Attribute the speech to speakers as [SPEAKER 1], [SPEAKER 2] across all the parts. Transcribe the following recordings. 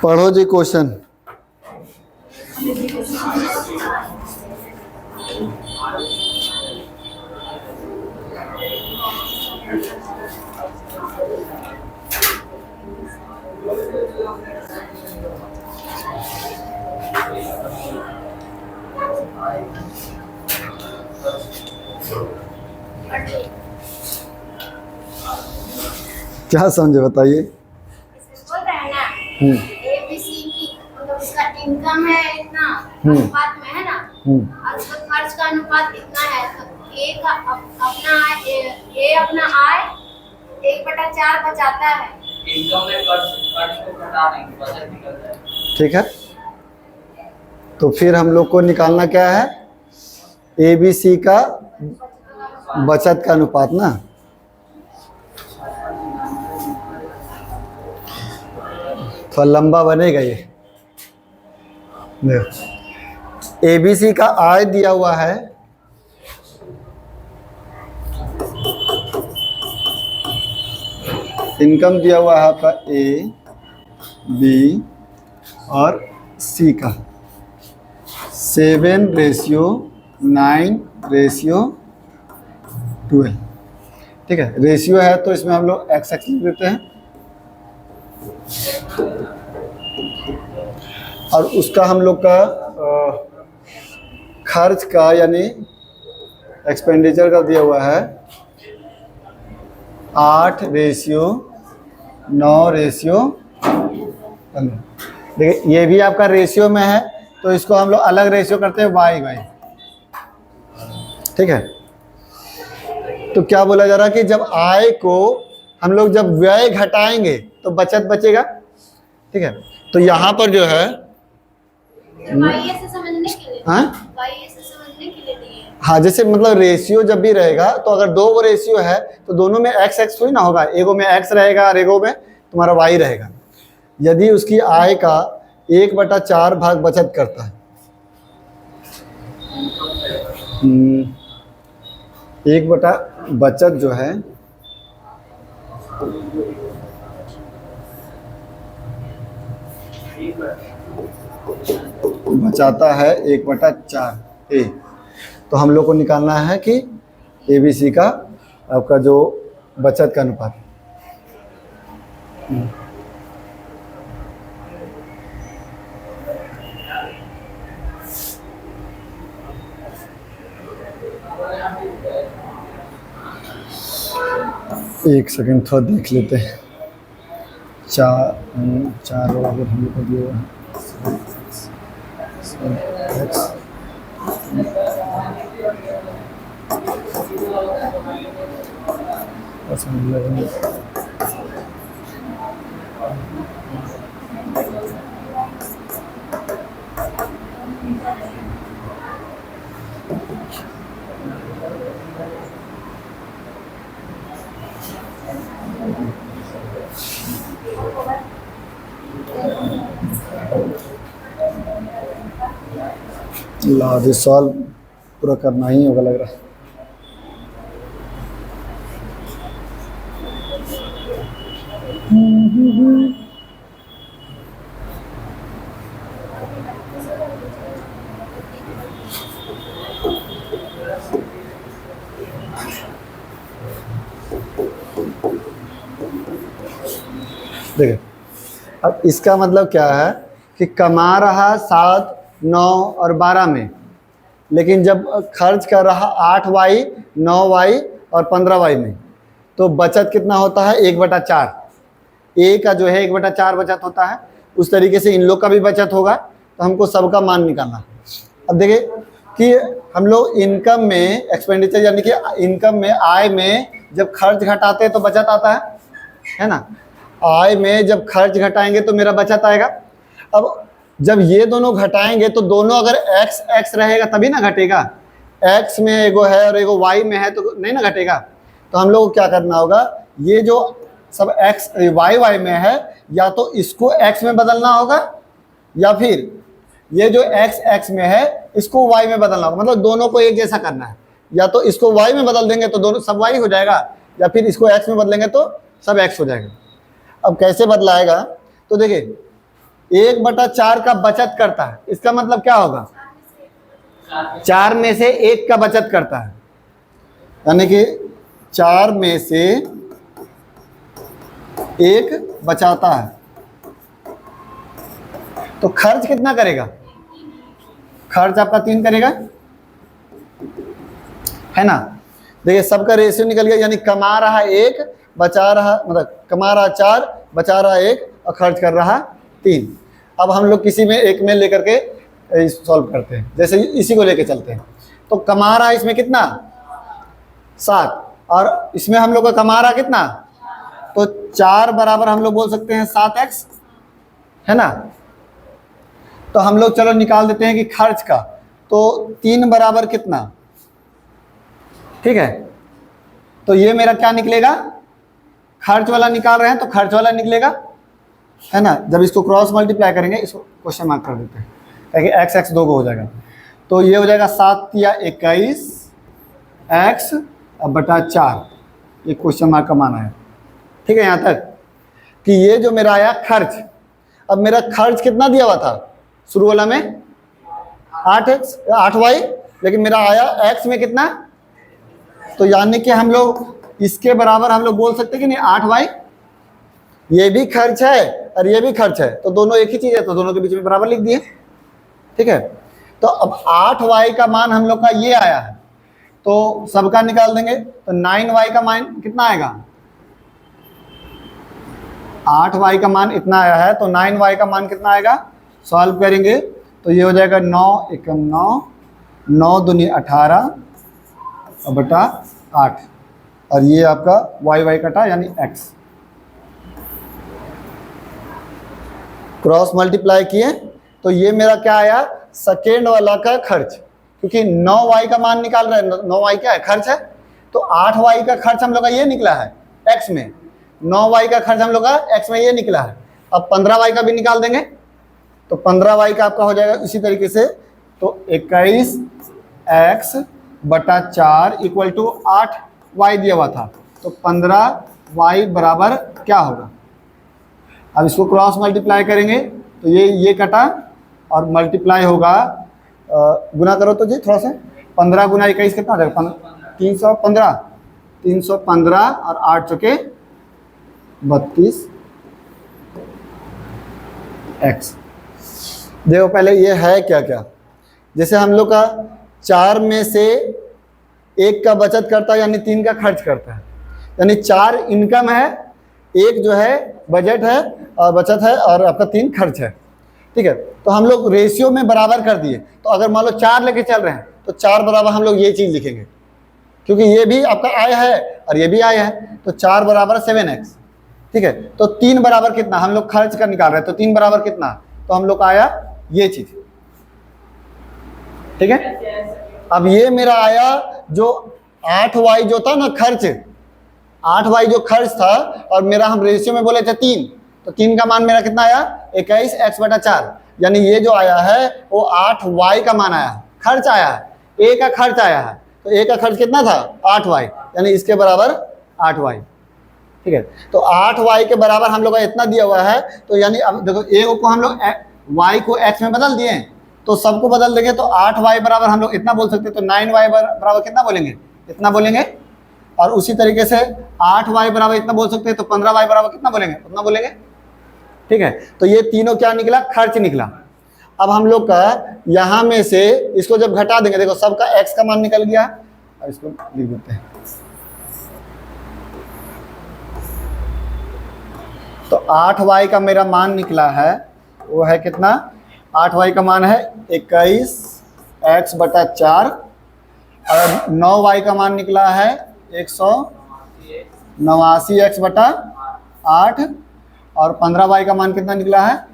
[SPEAKER 1] पढ़ो जी क्वेश्चन। क्या समझे बताइए।
[SPEAKER 2] बोल रहे हैं ना ABC की मतलब उसका इनकम है इतना अनुपात में है ना, और उसका खर्च का अनुपात इतना है, तो A का अपना A अपना आय 1/4 बचाता है।
[SPEAKER 3] इनकम में खर्च को घटा नहीं, बचत निकलता है।
[SPEAKER 1] ठीक है, तो फिर हम लोग को निकालना क्या है, ABC का बचत का अनुपात ना। थोड़ा लंबा बनेगा ये। देखो ABC का आय दिया हुआ है इनकम दिया हुआ है आपका A, B और C का 7:9:12। ठीक है, रेशियो है तो इसमें हम लोग x लिख देते हैं, और उसका हम लोग का खर्च का यानी एक्सपेंडिचर का दिया हुआ है 8:9:15। देखिए ये भी आपका रेशियो में है, तो इसको हम लोग अलग रेशियो करते हैं y। ठीक है, तो क्या बोला जा रहा है कि जब आय को हम लोग जब व्यय घटाएंगे तो बचत बचेगा। ठीक है, तो यहाँ पर जो है
[SPEAKER 2] Y से समझने के लिए,
[SPEAKER 1] हाँ
[SPEAKER 2] Y से समझने के लिए दिए।
[SPEAKER 1] हाँ, जैसे मतलब रेशियो जब भी रहेगा तो अगर दो वो रेशियो है तो दोनों में x थोड़ी ना होगा, एगो में x रहेगा और एगो में तुम्हारा y रहेगा। यदि उसकी आय का 1/4 भाग बचत करता है, 1 बचत जो है बचाता है 1/4 A, तो हम लोग को निकालना है कि ABC का आपका जो बचत का अनुपात। एक सेकंड थोड़ा देख लेते हैं। 4 बराबर हम लोग को दिया हुआ है लादे सॉल्व पूरा करना ही होगा लग रहा है। देखिए अब इसका मतलब क्या है कि कमा रहा 7, 9 और 12 में, लेकिन जब खर्च कर रहा 8y, 9y और 15y में, तो बचत कितना होता है 1/4। A का जो है 1/4 बचत होता है, उस तरीके से इन लोग का भी बचत होगा, तो हमको सबका मान निकालना। अब देखिए कि हम लोग इनकम में एक्सपेंडिचर यानी कि इनकम में आय में जब खर्च घटाते हैं तो बचत आता है ना। आय में जब खर्च घटाएंगे तो मेरा बचत आएगा। अब जब ये दोनों घटाएंगे तो दोनों अगर x x रहेगा तभी ना घटेगा। x में एगो है और एगो y में है तो नहीं ना घटेगा। तो हम लोग को क्या करना होगा, ये जो सब x y में है या तो इसको x में बदलना होगा या फिर ये जो x में है इसको y में बदलना होगा। मतलब दोनों को एक जैसा करना है। या तो इसको y में बदल देंगे तो दोनों सब y हो जाएगा, या फिर इसको x में बदलेंगे तो सब x हो जाएगा। अब कैसे बदलाएगा, तो देखिए 1/4 का बचत करता है, इसका मतलब क्या होगा, 4 में से 1 का बचत करता है, यानी कि 4 में से 1 बचाता है। तो खर्च कितना करेगा, खर्च आपका 3 करेगा, है ना। देखिए सबका रेशियो निकल गया, यानी कमा रहा 1, बचा रहा, मतलब कमा रहा 4, बचा रहा 1 और खर्च कर रहा 3। अब हम लोग किसी में एक में लेकर के सॉल्व करते हैं, जैसे इसी को लेके चलते हैं। तो कमा रहा इसमें कितना 7 और इसमें हम लोग का कमा रहा कितना, तो 4 बराबर हम लोग बोल सकते हैं 7x, है ना। तो हम लोग चलो निकाल देते हैं कि खर्च का, तो 3 बराबर कितना, ठीक है। तो ये मेरा क्या निकलेगा, खर्च वाला निकाल रहे हैं तो खर्च वाला निकलेगा, है ना। जब इसको क्रॉस मल्टीप्लाई करेंगे, इसको क्वेश्चन मार्क कर देते हैं ताकि x x 2 को हो जाएगा। तो ये हो जाएगा 7 या 21 x बटा 4, ये क्वेश्चन मार्क का मान है, ठीक है। यहाँ तक कि ये जो मेरा आया खर्च, अब मेरा खर्च कितना दिया हुआ था शुरू वाला में 8y, लेकिन मेरा आया x में कितना, तो यानी कि हम लोग इसके बराबर हम लोग बोल सकते हैं कि नहीं 8y, ये भी खर्च है और ये भी खर्च है, तो दोनों एक ही चीज़ है, तो दोनों के बीच में बराबर लिख दिए, ठीक है। तो अब 8y का मान हम लोग का ये आया है, तो सबका निकाल देंगे, तो 9y का मान कितना आएगा, 8y का मान इतना आया है, तो 9y का मान कितना आएगा, सॉल्व करेंगे तो ये हो जाएगा 9 एकम 9, 9 दूनी 18 बटा 8, और ये आपका y कटा यानी x। क्रॉस मल्टीप्लाई किए तो ये मेरा क्या आया, सेकेंड वाला का खर्च, क्योंकि 9y का मान निकाल रहे हैं, 9y क्या है, खर्च है। तो 8y का खर्च हम लोग का ये निकला है x में, 9y का खर्च हम लोग का x में ये निकला है। अब 15y का भी निकाल देंगे, तो 15y का आपका हो जाएगा इसी तरीके से, तो 21x बटा 4 इक्वल टू 8y दिया हुआ था, तो 15y बराबर क्या होगा। अब इसको क्रॉस मल्टीप्लाई करेंगे तो ये कटा और मल्टीप्लाई होगा, गुना करो तो जी थोड़ा सा, 15 गुना 21 कितना हो जाएगा, 315, 315 और 8 चौके 32 x। देखो पहले ये है क्या क्या, जैसे हम लोग का 4 में से 1 का बचत करता है, यानी 3 का खर्च करता है, यानी 4 इनकम है, 1 जो है बजट है और बचत है, और आपका 3 खर्च है, ठीक है। तो हम लोग रेशियो में बराबर कर दिए। तो अगर मान लो 4 लेके चल रहे हैं तो 4 बराबर हम लोग ये चीज़ लिखेंगे, क्योंकि ये भी आपका आय है और ये भी आय है, तो 4 बराबर 7x, ठीक है। तो 3 बराबर कितना, हम लोग खर्च का निकाल रहे हैं, तो 3 बराबर कितना, तो हम लोग का आया ये चीज़, ठीक है। अब ये मेरा आया जो 8y जो था ना खर्च, 8y जो खर्च था, और मेरा हम रेशियो में बोले थे 3, तो 3 का मान मेरा कितना आया 21x बटा 4, यानी ये जो आया है वो 8y का मान आया है, खर्च आया है, a का खर्च आया है, तो a का खर्च कितना था 8y, यानी इसके बराबर 8y, ठीक है। तो 8y के बराबर हम लोग का इतना दिया हुआ है, तो यानी अब देखो a को हम लोग y को x में बदल दिए, तो सबको बदल देंगे, तो 8y बराबर हम लोग इतना बोल सकते हैं, तो 9y बराबर कितना बोलेंगे, इतना बोलेंगे। और उसी तरीके से 8y बराबर इतना बोल सकते हैं, तो 15y बराबर कितना बोलेंगे, उतना बोलेंगे, ठीक है। तो ये तीनों क्या निकला, खर्च निकला। अब हम लोग का यहाँ में से इसको जब घटा देंगे, देखो सबका x का मान निकल गया, और इसको लिख देते हैं। तो 8y का मेरा मान निकला है, वो है कितना, 8y का मान है 21x बटा 4, और 9y का मान निकला है 189x बटा 8, और 15y का मान कितना निकला है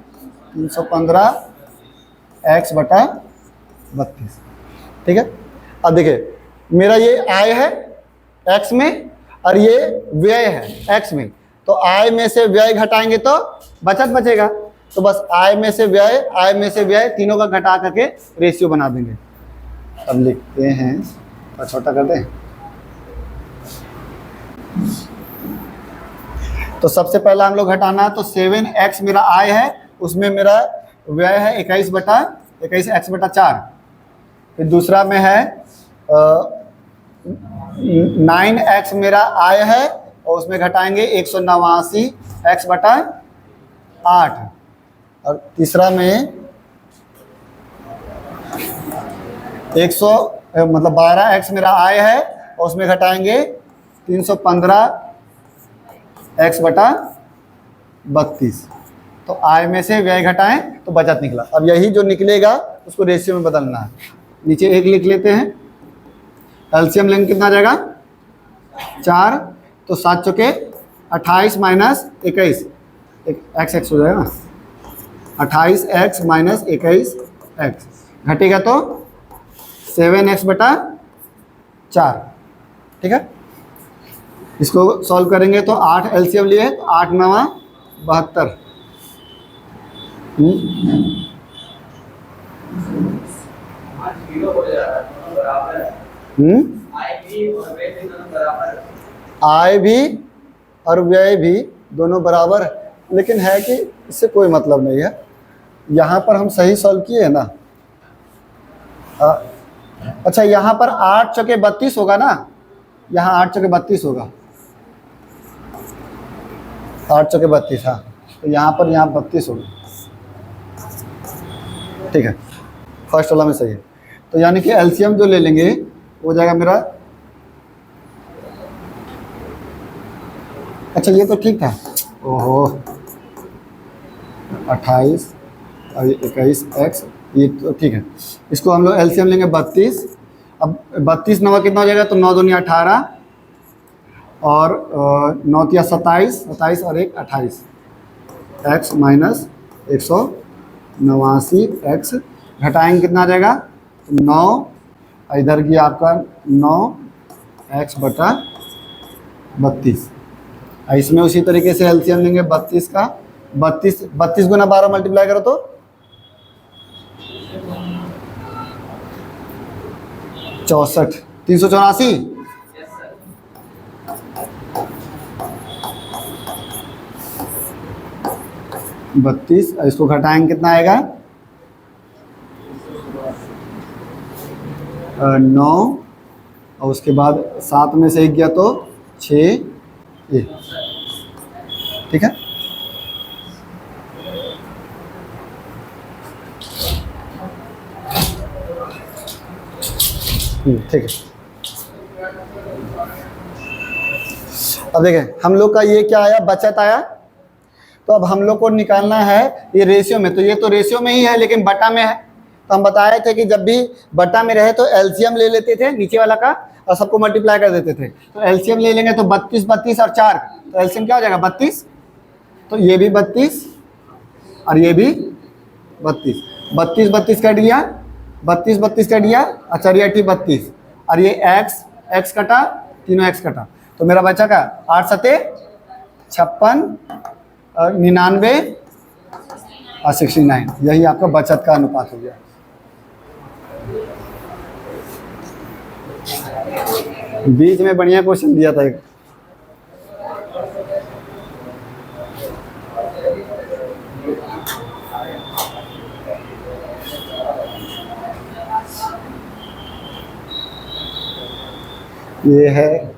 [SPEAKER 1] 315x बटा 32। ठीक है, अब देखिए मेरा ये आय है x में और ये व्यय है x में, तो आय में से व्यय घटाएंगे तो बचत बचेगा, तो बस आय में से व्यय तीनों का घटा करके रेशियो बना देंगे। अब लिखते हैं, थोड़ा छोटा कर दें। तो सबसे पहला हम लोग घटाना है, तो 7x मेरा आय है, उसमें मेरा व्यय है 21 x बटा 4। फिर दूसरा में है 9x मेरा आय है और उसमें घटाएंगे 189x बटा 8। और तीसरा में 12x मेरा आय है और उसमें घटाएंगे 315x बटा 32। तो आय में से व्यय घटाएं तो बचत निकला। अब यही जो निकलेगा उसको रेशियो में बदलना है। नीचे एक लिख लेते हैं, एलसीएम लेंगे कितना आ जाएगा 4, तो 7 चौके 28 माइनस 21 x हो जाएगा ना, 28x माइनस 21x घटेगा तो 7x बटा 4। ठीक है, इसको सॉल्व करेंगे तो 8 एलसीएम लिए, 8 9 72। आय भी और व्यय भी दोनों बराबर है, लेकिन है कि इससे कोई मतलब नहीं है। यहाँ पर हम सही सॉल्व किए हैं ना। अच्छा, यहाँ पर 8 चौके 32 होगा ना, यहाँ 8 चौके 32 होगा, 8 चौके 32, हाँ, तो यहाँ 32 होगा। ठीक है, फर्स्ट वाला में सही है। तो यानी कि एलसीएम जो ले लेंगे वो जाएगा मेरा, अच्छा ये तो ठीक था, ओहो 28 और 21x, ये तो ठीक है। इसको हम लोग एलसीएम लेंगे 32। अब 32 9 कितना हो जाएगा, तो 9 दूनी 18 और 9 तिया 27 और 1 28 x माइनस 189x घटाएंगे कितना आ जाएगा 9, इधर की आपका 9x बटा 32। इसमें उसी तरीके से एलसीएम लेंगे 32 का, 32 गुना 12 मल्टीप्लाई करो तो 64, 384। बत्तीस, इसको घटाएंगे कितना आएगा 9 और उसके बाद 7 में से 1 गया तो 6 ये। ठीक है, ठीक है। अब देखें हम लोग का ये क्या आया, बचत आया। तो अब हम लोग को निकालना है ये रेशियो में, तो ये तो रेशियो में ही है लेकिन बटा में है। तो हम बताए थे कि जब भी बटा में रहे तो एलसीएम ले लेते थे नीचे वाला का और सबको मल्टीप्लाई कर देते थे। तो एलसीएम ले लेंगे तो 32 32 और 4, तो एलसीएम क्या हो जाएगा 32। तो ये भी 32 और ये भी 32, 32 32 कट गया, 32 32 कट गया, अच्छा रिएटिव 32 और ये x कटा, तीनों x कटा, तो मेरा बचा का 8 सते 56 और 99 और 69। यही आपका बचत का अनुपात हो गया। बीच में बढ़िया क्वेश्चन दिया था एक, ये है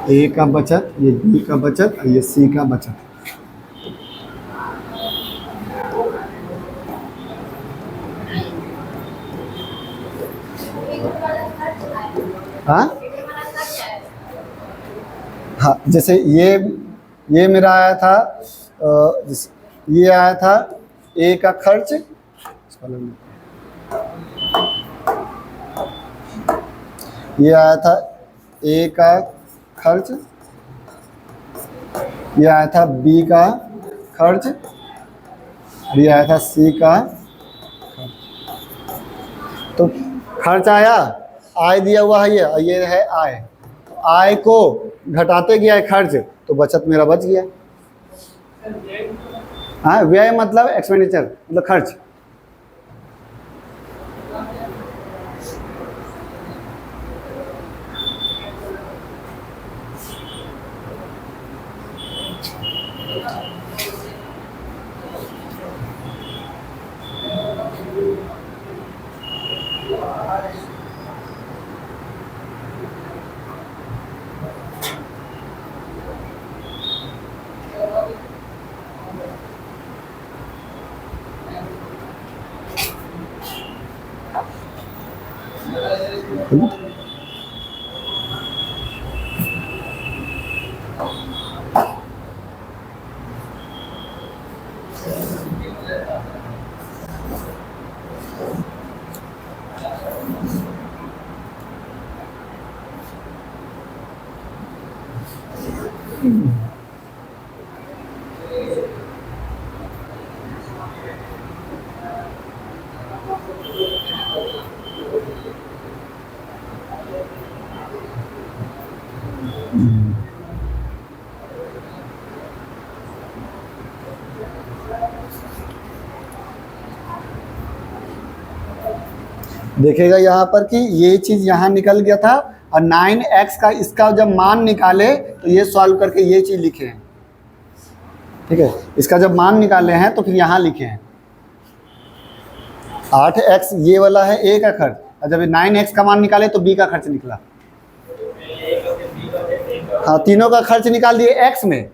[SPEAKER 1] ए का बचत, ये बी का बचत और ये सी का बचत। हाँ हाँ, जैसे ये मेरा आया था, ये आया था ए का खर्च, ये आया था ए का खर्च ये आया था बी का खर्च और ये आया था सी का खर्च। तो खर्च आया, आय दिया हुआ है ये, और ये है आय। तो आय को घटाते गया है खर्च, तो बचत मेरा बच गया। हाँ, व्यय मतलब एक्सपेंडिचर मतलब खर्च। देखिएगा यहाँ पर कि ये चीज़ यहाँ निकल गया था, और 9x का इसका जब मान निकाले तो ये सॉल्व करके ये चीज़ लिखे हैं। ठीक है, इसका जब मान निकाले हैं तो फिर यहाँ लिखे हैं 8x ये वाला है ए का खर्च, और जब 9x का मान निकाले तो बी का खर्च निकला। हाँ, तीनों का खर्च निकाल दिए x में,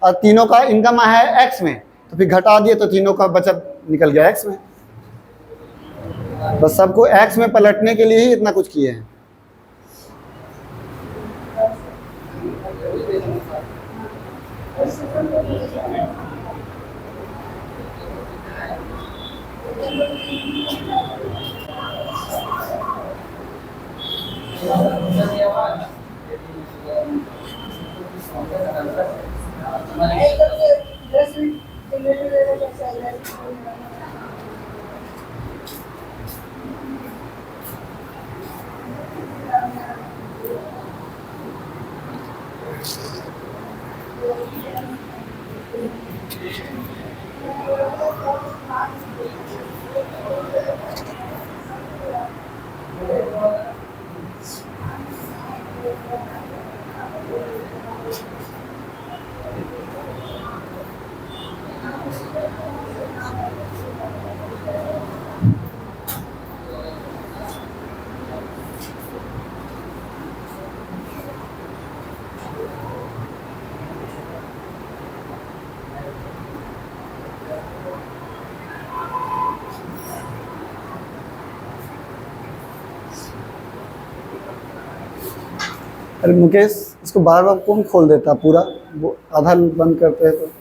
[SPEAKER 1] और तीनों का इनकम है x में, तो फिर घटा दिए तो तीनों का बचत निकल गया x में। बस सबको x में पलटने के लिए ही इतना कुछ किए हैं। अरे मुकेश, इसको बार बार कौन खोल देता पूरा, वो आधा बंद करते हैं तो।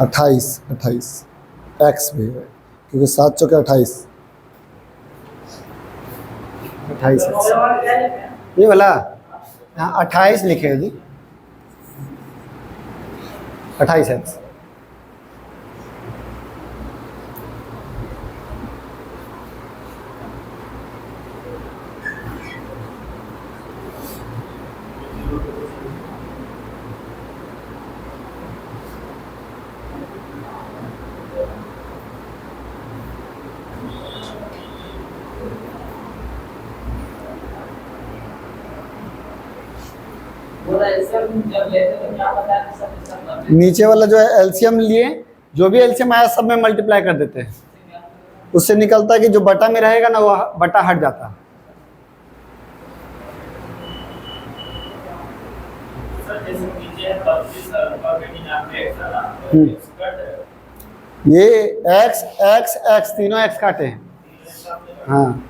[SPEAKER 1] अट्ठाईस एक्स भी है, क्योंकि 7 चौके 28 ये वाला यहाँ 28 लिखे हैं जी, 28 एक्स। नीचे वाला जो है एलसीएम लिए, जो भी एलसीएम आया सब में मल्टीप्लाई कर देते हैं, उससे निकलता है कि जो बटा में रहेगा ना वो बटा हट जाता है। ये x x x तीनों x काटे हैं, हाँ,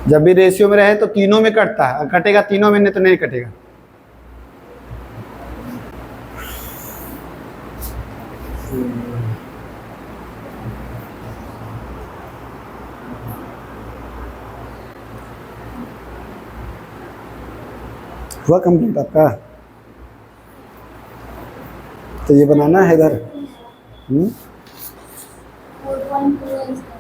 [SPEAKER 1] जब भी रेशियो में रहे तो तीनों में कटता है, कटेगा तीनों में, नहीं तो नहीं कटेगा। हुआ कंप्लीट आपका? तो ये बनाना है इधर।
[SPEAKER 2] 4.2 है इसका।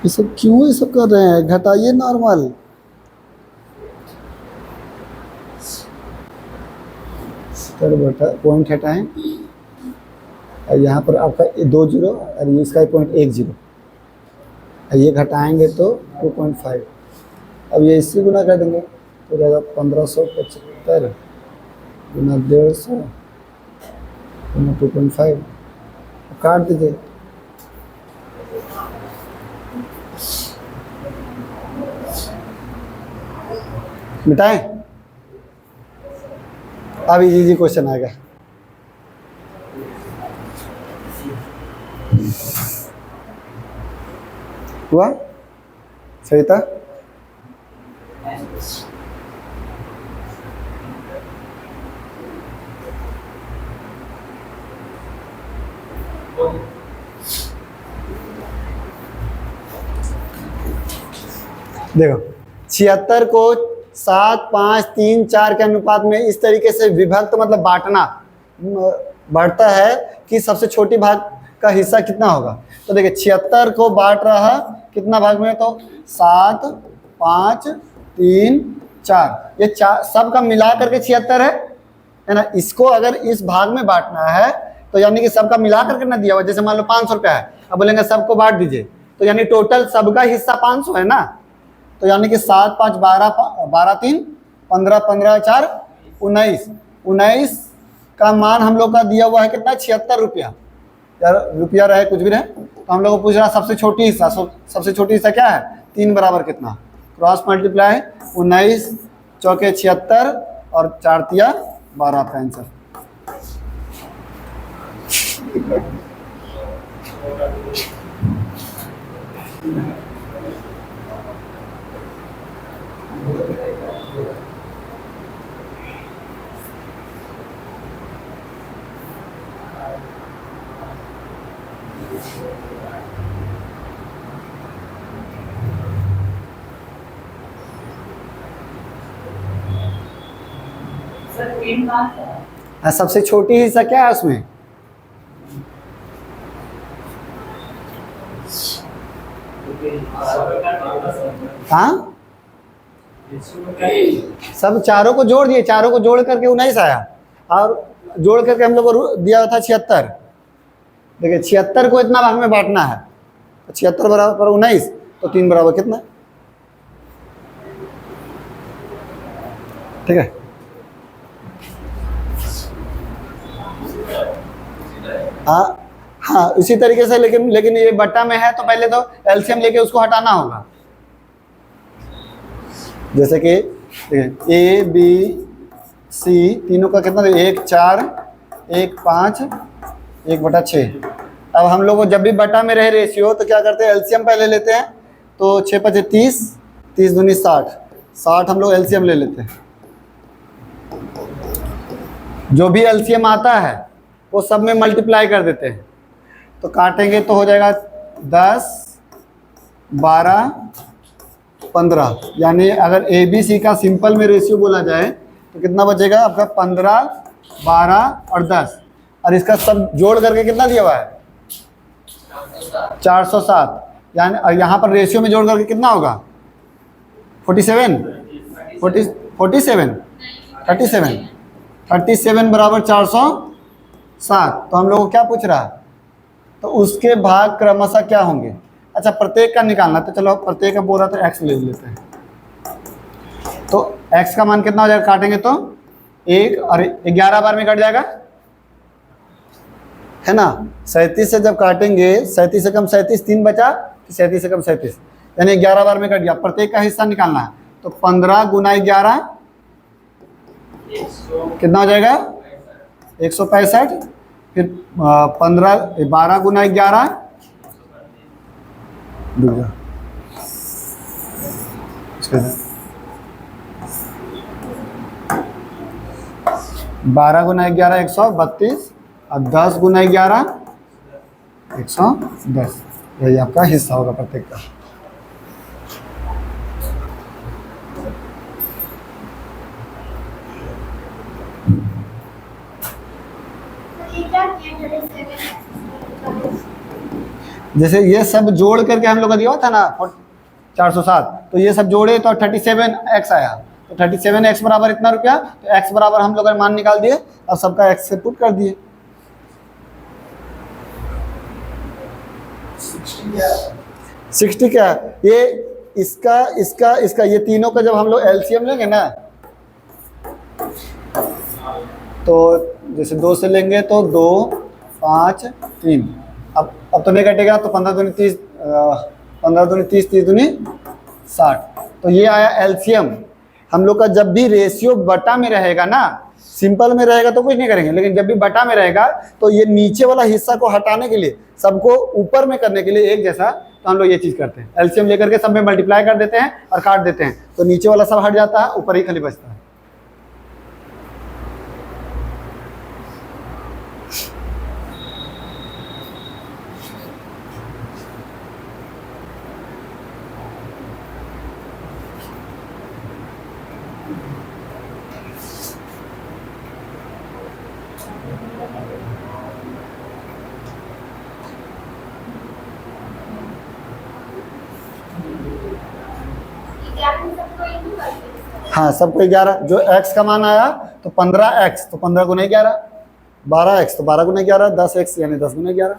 [SPEAKER 1] ये सब क्यों ये सब कर रहे हैं? घटाइए नॉर्मल। बटा पॉइंट हटाएं और यहाँ पर आपका 2 जीरो और ये इसका 0.10, ये घटाएंगे तो 2.5। अब ये इससे गुना कर देंगे तो रहेगा 1575 गुना 150 गुना 2.5, काट दीजिए। मिटाएं। अब इजी क्वेश्चन आएगा। हुआ सही था? देखो 76 को 7, 5, 3, 4 के अनुपात में इस तरीके से विभक्त मतलब बांटना बढ़ता है कि सबसे छोटी भाग का हिस्सा कितना होगा। तो देखिए 76 को बांट रहा है कितना भाग में, तो 7, 5, 3, 4, ये चार सब का मिला करके 76 है ना। इसको अगर इस भाग में बांटना है तो यानी कि सबका मिला करके ना दिया हुआ, जैसे मान लो 500 रुपया है, अब बोलेंगे सबको बांट दीजिए, तो यानी टोटल सबका हिस्सा 500 है ना। तो यानी कि 7, 5, 12, 12, 3, 15, 15, 4, 19, 19 का मान हम लोग का दिया हुआ है कितना, 76 रुपया। यार रुपया रहे कुछ भी रहे, तो हम लोग को पूछ रहा सबसे छोटी हिस्सा, सबसे छोटी हिस्सा क्या है, 3 बराबर कितना, क्रॉस मल्टीप्लाई 19 चौके 76 और 4 तिया 12 का आंसर। सबसे छोटी हिस्सा क्या है उसमें, हाँ सब चारों को जोड़ दिए, चारों को जोड़ करके 19 आया और जोड़ करके हम लोग को दिया था 76। देखिए 76 को इतना भाग में बांटना है, तो 76 बराबर 19, तो 3 बराबर कितना, ठीक है। हाँ हाँ इसी तरीके से, लेकिन ये बट्टा में है तो पहले तो एलसीएम लेके उसको हटाना होगा। जैसे कि ए बी सी तीनों का कितना, 1, 4, 1, 5, 1/6। अब हम लोग को जब भी बटा में रहे रेशियो तो क्या करते हैं, एलसीएम पहले लेते हैं, तो 6 × 5 = 30, 30 दूनी 60, 60 हम लोग एलसीएम ले लेते हैं। जो भी एलसीएम आता है वो सब में मल्टीप्लाई कर देते हैं, तो काटेंगे तो हो जाएगा 10, 12, 15। यानी अगर ए बी सी का सिंपल में रेशियो बोला जाए तो कितना बचेगा आपका, 15, 12 और 10, और इसका सब जोड़ करके कितना दिया हुआ है, 407। यानी और यहाँ पर रेशियो में जोड़ करके कितना होगा, 47, 37 बराबर 407। तो हम लोग को क्या पूछ रहा है, तो उसके भाग क्रमशः क्या होंगे। अच्छा प्रत्येक का निकालना, तो चलो प्रत्येक का बोला तो x ले लेते हैं। तो x का मान कितना हो जाएगा, काटेंगे तो 1 और 11 बार में कट जाएगा, है ना। 37 से जब काटेंगे, 37 से कम 37, 3 बचा, 37 से कम 37, यानी 11 बार में कट गया। प्रत्येक का हिस्सा निकालना है, तो 15 गुना 11 कितना हो जाएगा? 165। फिर 12 गुना 11 12 गुना 11 132 और 10 गुना 11 110। यही आपका हिस्सा होगा प्रत्येक का। जैसे ये सब जोड़ करके हम लोग का दिया हुआ था ना 407, तो ये सब जोड़े तो 37x आया। तो 37x बराबर इतना रुपया, तो x बराबर हम लोग मान निकाल दिए और सबका x से पुट कर दिए। 60 क्या ये इसका इसका इसका ये तीनों का जब हम लोग एलसीएम लेंगे ना, तो जैसे 2 से लेंगे तो 2 5 3, अब तो नहीं कटेगा, तो 15 दूनी 30, 15 दूनी 30, 30 दूनी 60। तो ये आया एलसीएम। हम लोग का जब भी रेशियो बटा में रहेगा ना, सिंपल में रहेगा तो कुछ नहीं करेंगे, लेकिन जब भी बटा में रहेगा तो ये नीचे वाला हिस्सा को हटाने के लिए, सबको ऊपर में करने के लिए एक जैसा, तो हम लोग ये चीज़ करते हैं, एलसीएम लेकर के सब में मल्टीप्लाई कर देते हैं और काट देते हैं, तो नीचे वाला सब हट जाता है, ऊपर ही खाली बचता है। हाँ, सबको 11, जो x का मान आया तो 15x, तो 15 गुना 11, 12x तो 12 गुना 11, 10x यानी 10 गुना 11।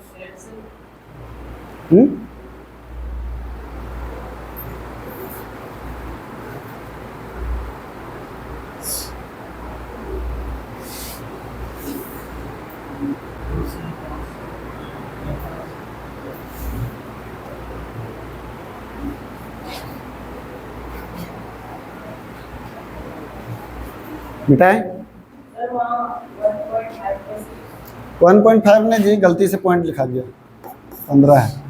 [SPEAKER 1] मिटाए 1.5 ने जी गलती से पॉइंट लिखा दिया, 15 है।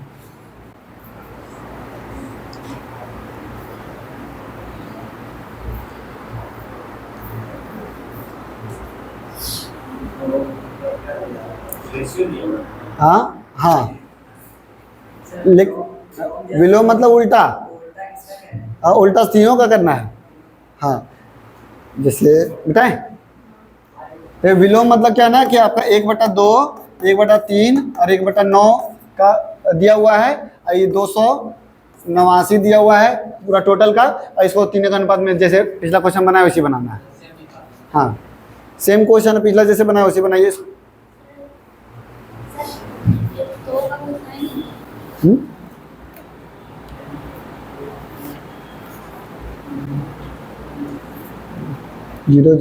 [SPEAKER 1] हाँ हाँ, विलोम मतलब उल्टा, उल्टा तीनों का करना है। हाँ, जैसे बताएं, तो विलोम मतलब क्या ना कि आपका 1/2, 1/3 और 1/9 का दिया हुआ है, और ये 289 दिया हुआ है पूरा टोटल का, और इसको तीनों के अनुपात में जैसे पिछला क्वेश्चन बनाया वैसे बनाना है। हाँ, सेम क्वेश्चन पिछला जैसे बनाया वैसे बनाइए। जीरो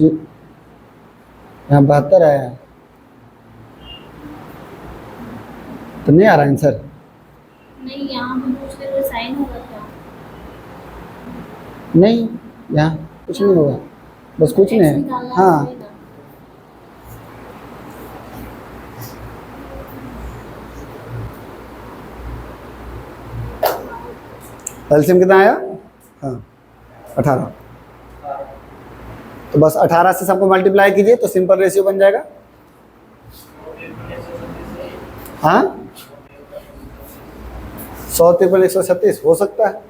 [SPEAKER 1] यहाँ 72 आया तो नहीं आ रहा आंसर।
[SPEAKER 2] नहीं, यहाँ पे पूछते हुए साइन होगा क्या?
[SPEAKER 1] नहीं, यहाँ कुछ नहीं होगा, बस कुछ नहीं है। हाँ, एलसीएम कितना आया? हाँ, 18। तो बस 18 से सबको मल्टीप्लाई कीजिए तो सिंपल रेशियो बन जाएगा। हाँ, 153 136 हो सकता है।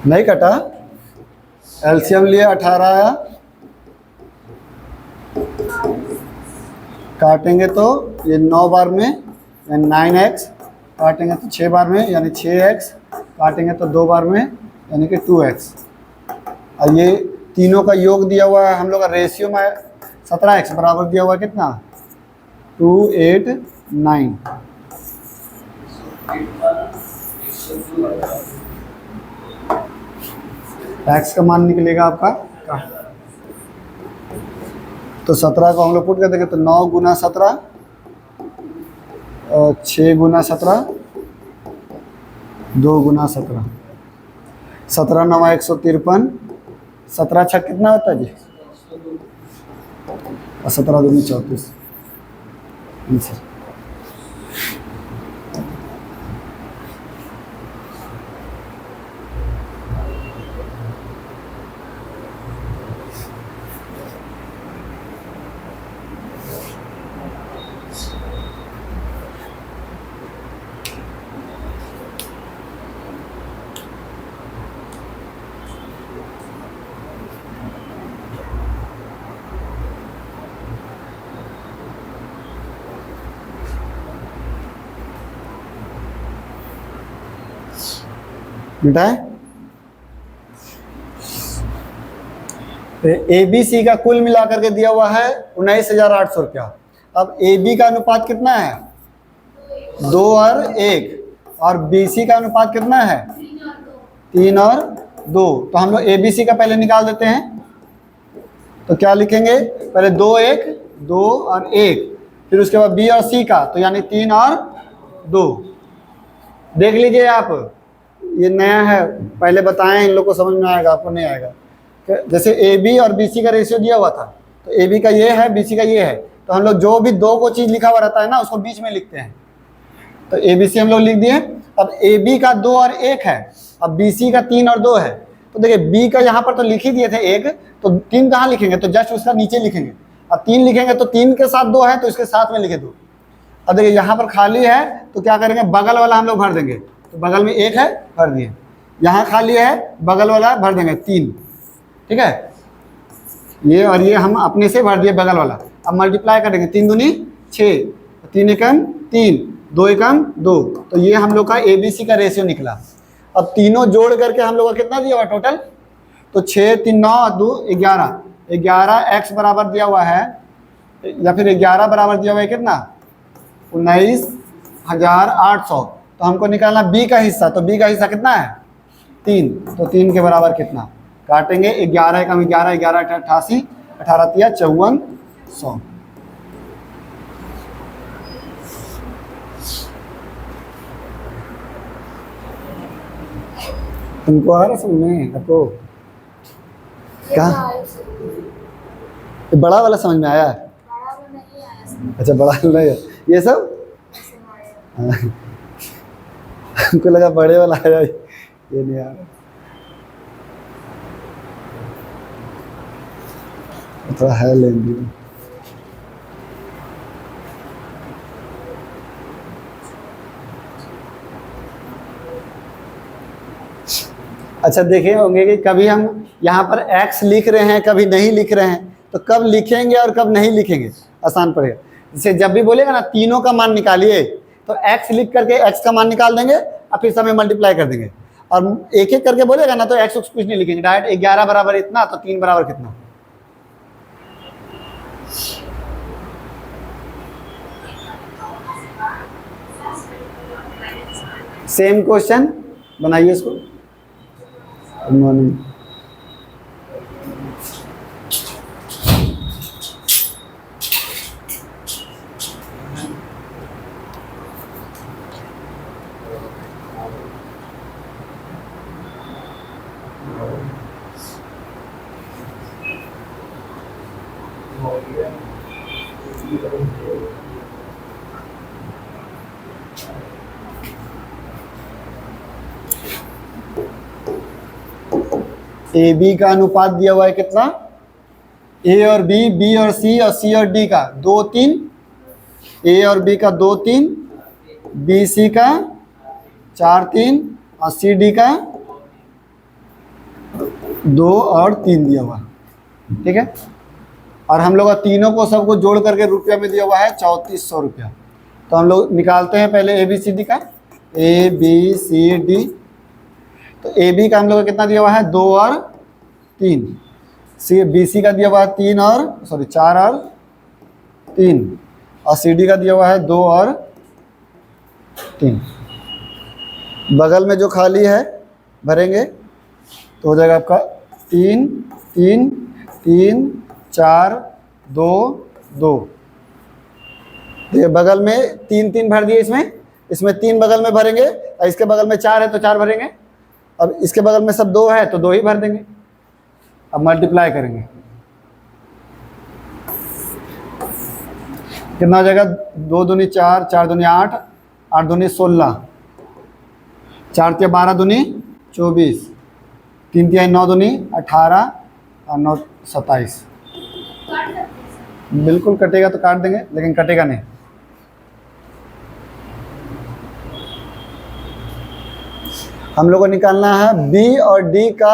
[SPEAKER 1] नहीं कटा, एलसीएम लिए 18 आया, काटेंगे तो ये 9 बार में यानी 9x, काटेंगे तो 6 बार में यानी 6x, काटेंगे तो 2 बार में यानी कि 2x। और ये तीनों का योग दिया हुआ है हम लोग का रेशियो में 17x बराबर दिया हुआ है कितना 289। x का मान निकलेगा आपका तो 17 को हम लोग पुट कर देंगे तो 9 गुना 17 और 6 गुना 17 2 गुना 17 17 9 153 17 छक कितना होता है जी और 17 दूनी 34 आंसर। मिटाए ए बी सी का कुल मिलाकर के दिया हुआ है 19,800 रुपया। अब ए बी का अनुपात कितना है 2 और 1 और बी सी का अनुपात कितना है 3 और 2। तो हम लोग ए बी सी का पहले निकाल देते हैं। तो क्या लिखेंगे पहले 2 1 2 और 1 फिर उसके बाद बी और सी का तो यानी 3 और 2। देख लीजिए आप ये नया है पहले बताएं इन लोग को समझ में आएगा आपको नहीं आएगा। जैसे ए बी और बी सी का रेशियो दिया हुआ था तो ए बी का ये है बी सी का ये है तो हम लोग जो भी दो को चीज़ लिखा हुआ रहता है ना उसको बीच में लिखते हैं। तो ए बी सी हम लोग लिख दिए। अब ए बी का 2 और 1 है अब बी सी का 3 और 2 है। तो देखिए बी का यहाँ पर तो लिख ही दिए थे 1 तो 3 कहाँ लिखेंगे तो जस्ट उसका नीचे लिखेंगे। अब 3 लिखेंगे तो 3 के साथ 2 है तो इसके साथ में लिखे 2। अब देखिए यहाँ पर खाली है तो क्या करेंगे बगल वाला हम लोग भर देंगे तो बगल में 1 है भर दिए। यहाँ खाली है बगल वाला भर देंगे 3 ठीक है ये और ये हम अपने से भर दिए बगल वाला। अब मल्टीप्लाई करेंगे 3 दूनी 6 3 एकम 3 2 एकम 2 तो ये हम लोग का ए बी सी का रेशियो निकला। अब तीनों जोड़ करके हम लोग का कितना दिया हुआ टोटल तो 6 3 9 2 11 11 x बराबर दिया हुआ है या फिर 11 बराबर दिया हुआ है कितना 19,800। तो हमको निकालना बी का हिस्सा तो बी का हिस्सा कितना है 3 तो 3 के बराबर कितना काटेंगे 11 कम 11 11 88 18 तिया 5400। तुमको आ रहा समझ में आपको क्या बड़ा वाला समझ में आया अच्छा बड़ा नहीं है ये सब हमको लगा बड़े वाला आया ये नहीं आ रहा थोड़ा है लेंदी। अच्छा देखे होंगे कि कभी हम यहाँ पर x लिख रहे हैं कभी नहीं लिख रहे हैं तो कब लिखेंगे और कब नहीं लिखेंगे आसान पड़ेगा। जैसे जब भी बोलेगा ना तीनों का मान निकालिए तो x लिख करके x का मान निकाल देंगे और फिर समय मल्टीप्लाई कर देंगे और एक एक करके बोलेगा ना तो x कुछ नहीं लिखेंगे डायरेक्ट 11 बराबर इतना तो 3 बराबर कितना। सेम क्वेश्चन बनाइए इसको। गुड मॉर्निंग ए बी का अनुपात दिया हुआ है कितना ए और बी बी और सी और डी का 2 3 ए और बी का 2 3 बी सी का 4 3 और सी डी का 2 और 3 दिया हुआ ठीक है। और हम लोग तीनों को सबको जोड़ करके रुपया में दिया हुआ है 3400 रुपया। तो हम लोग निकालते हैं पहले ए बी सी डी का ए बी सी डी। तो ए बी का हम लोग को कितना दिया हुआ है 2 और 3 सी बी सी का दिया हुआ है 4 और 3, और सी डी का दिया हुआ है 2 और 3। बगल में जो खाली है भरेंगे तो हो जाएगा आपका 3 3 3 4 2 2। देखिए बगल में 3 3 भर दिए, इसमें 3 बगल में भरेंगे, और इसके बगल में 4 है तो 4 भरेंगे। अब इसके बगल में सब 2 है तो 2 ही भर देंगे। अब मल्टीप्लाई करेंगे, कितना हो जाएगा? 2 दूनी 4, 4 दूनी 8, 8 दूनी 16, 4 तिया 12 दूनी 24, 3 तिहाई 9 दूनी 18 और 9 27। बिल्कुल कटेगा तो काट देंगे, लेकिन कटेगा नहीं। हम लोग को निकालना है B और D का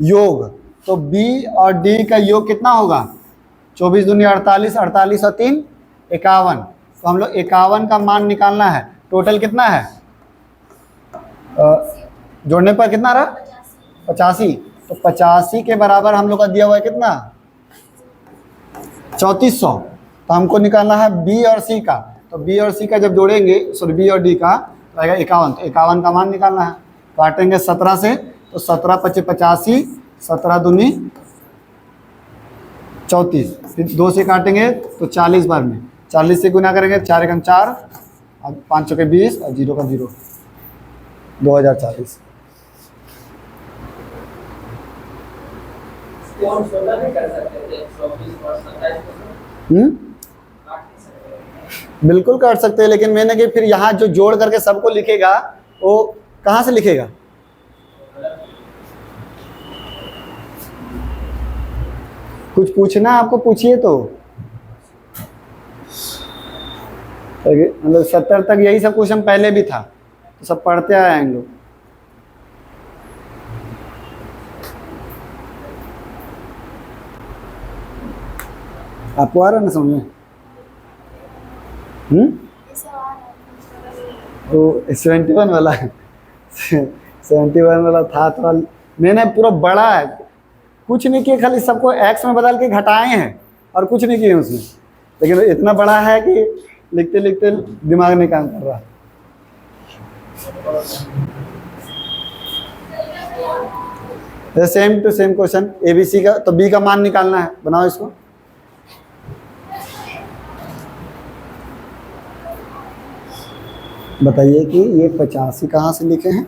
[SPEAKER 1] योग। तो B और D का योग कितना होगा? 24 दूनी 48, 48 और 3 51। तो हम लोग 51 का मान निकालना है। टोटल कितना है? जोड़ने पर कितना रहा? 85। तो 85 के बराबर हम लोग का दिया हुआ है कितना? 3400। तो हमको निकालना है B और C का। तो B और C का जब जोड़ेंगे, सॉरी B और D का तो आएगा 51। तो 51 का मान निकालना है। काटेंगे 17 से, तो 17 × 5 = 85, 17 दूनी 34, फिर 2 से काटेंगे तो 40 बार में 40 से गुना करेंगे, 4 × 4 और 5 × 20 और 0 का 0, 2040।
[SPEAKER 3] कौन 16 नहीं कर सकते थे? 24 और 27 को काट नहीं सकते।
[SPEAKER 1] बिल्कुल काट सकते हैं, लेकिन मैंने कि फिर यहाँ जो जोड़ करके सबको लिखेगा वो कहाँ से लिखेगा? कुछ पूछना है आपको, पूछिए। तो मतलब 70 तक यही सब क्वेश्चन पहले भी था, तो सब पढ़ते आए हैं लोग। आपको आ रहा है ना समझ में? तो 71 वाला 71 वाला था, तो मैंने पूरा बड़ा है, कुछ नहीं किया, खाली सबको एक्स में बदल के घटाए हैं और कुछ नहीं किए उसमें। लेकिन इतना बड़ा है कि लिखते लिखते दिमाग नहीं काम कर रहा। Same to same question ABC का। तो B का मान निकालना है, बनाओ इसको। बताइए कि ये 85 कहाँ से लिखे हैं?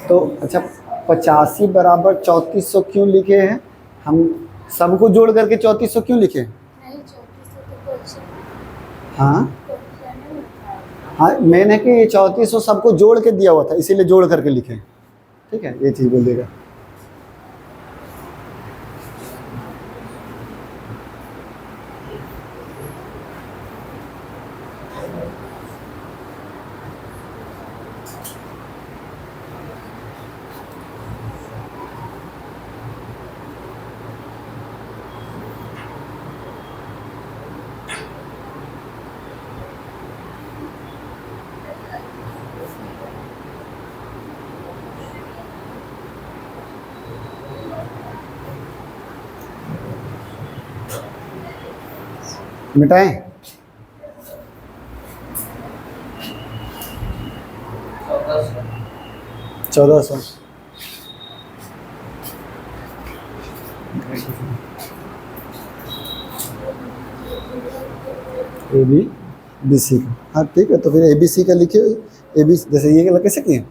[SPEAKER 1] तो अच्छा, 85 बराबर 3400 क्यों लिखे हैं? हम सबको जोड़ करके 3400 क्यों लिखे? हाँ हाँ, मैंने कि 3400 सबको जोड़ के दिया हुआ था, इसीलिए जोड़ करके लिखे। ठीक है, ये चीज़ बोलिएगा। मिटाएं? 1400। ABC का। हाँ ठीक है, तो फिर ABC का लिखिए। ABC जैसे ये कैसे किए?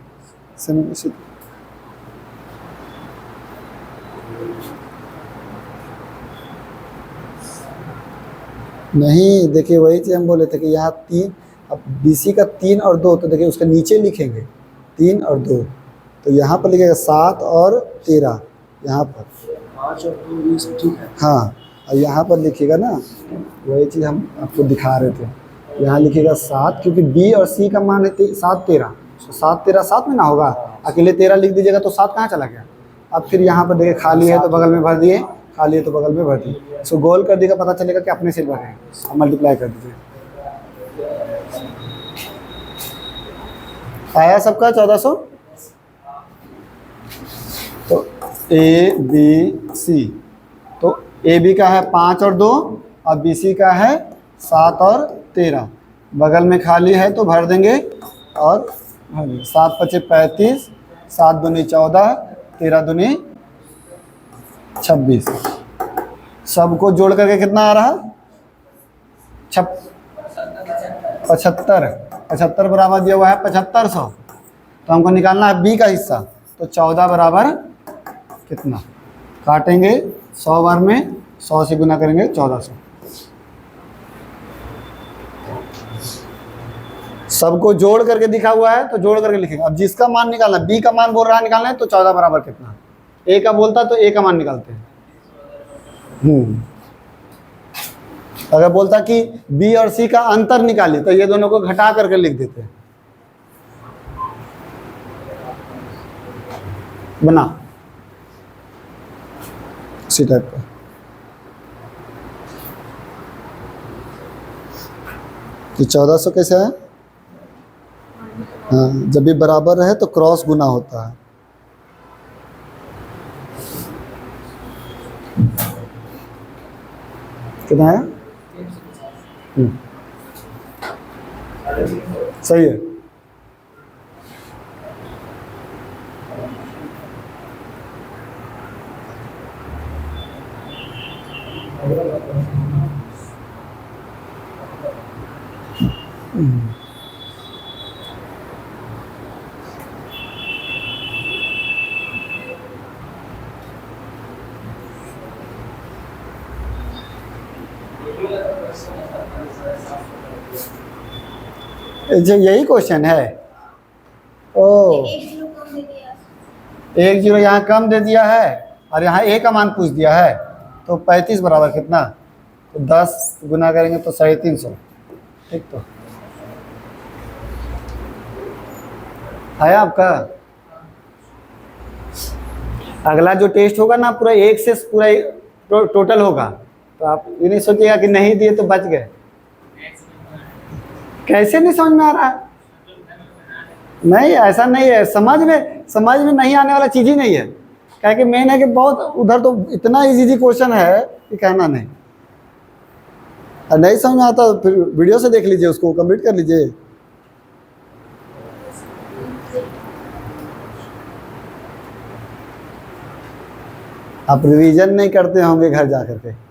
[SPEAKER 1] नहीं, देखिए वही चीज़ हम बोले थे कि यहाँ 3, अब BC का 3 और 2, तो देखिए उसके नीचे लिखेंगे 3 और 2, तो यहाँ पर लिखेगा 7 और 13, यहाँ पर
[SPEAKER 4] 5 और 2 20। ठीक है।
[SPEAKER 1] हाँ, और यहाँ पर लिखिएगा ना, वही चीज़ हम आपको दिखा रहे थे। यहाँ लिखिएगा 7, क्योंकि B और C का मान है 7 13, तो 7 13 7 में ना होगा, अकेले 13 लिख दीजिएगा तो 7 कहाँ चला गया? अब फिर यहाँ पर देखिए खाली है तो बगल में भर दिए, खाली है तो बगल में भर दिए। सो गोल कर देगा, पता चलेगा कि अपने से भर है, मल्टीप्लाई कर दीजिए। आया सबका 1400? तो ए बी सी, तो ए बी का है 5 और 2 और बी सी का है 7 और 13। बगल में खाली है तो भर देंगे और 7 पचे 35, 7 दूनी 14, 13 दूनी 26। सबको जोड़ करके कितना आ रहा? 75 बराबर दिया हुआ है 7500। तो हमको निकालना है बी का हिस्सा, तो 14 बराबर कितना? काटेंगे 100 बार में, 100 से गुना करेंगे 1400। सबको जोड़ करके दिखा हुआ है तो जोड़ करके लिखेंगे। अब जिसका मान निकालना, बी का मान बोल रहा है निकालना है, तो 14 बराबर कितना? ए का बोलता तो ए का मान निकालते हैं। अगर बोलता कि बी और सी का अंतर निकालिए तो ये दोनों को घटा करके लिख देते हैं। बना इसी टाइप का। तो 1400 कैसे है? हाँ, जब भी बराबर रहे तो क्रॉस गुना होता है। कितना है? सही है। अच्छा, यही क्वेश्चन है। ओ,
[SPEAKER 2] एक जीरो कम दे दिया।
[SPEAKER 1] 1 0 यहाँ कम दे दिया है और यहाँ ए का मान पूछ दिया है, तो 35 बराबर कितना? तो 10 गुना करेंगे तो 350। ठीक, तो आया आपका। अगला जो टेस्ट होगा ना, पूरा 1 से पूरा टोटल होगा, तो आप ये नहीं सोचिएगा कि नहीं दिए तो बच गए। कैसे नहीं समझ में आ रहा है? नहीं, ऐसा नहीं है। समझ में नहीं आने वाला चीज़ ही नहीं है। क्या कि मेन है कि बहुत उधर तो इतना इजी क्वेश्चन है कि कहना नहीं। और नहीं समझ में आता तो फिर वीडियो से देख लीजिए, उसको कंप्लीट कर लीजिए। आप रिवीजन नहीं करते होंगे घर जा करके।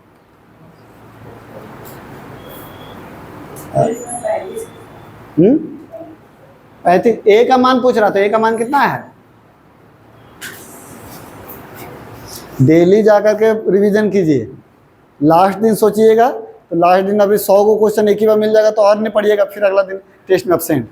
[SPEAKER 1] ए का मान पूछ रहा था, ए का मान कितना है? डेली जाकर के रिवीजन कीजिए। लास्ट दिन सोचिएगा, तो लास्ट दिन अभी 100 को क्वेश्चन एक ही बार मिल जाएगा तो और नहीं पढ़िएगा, फिर अगला दिन टेस्ट में एब्सेंट।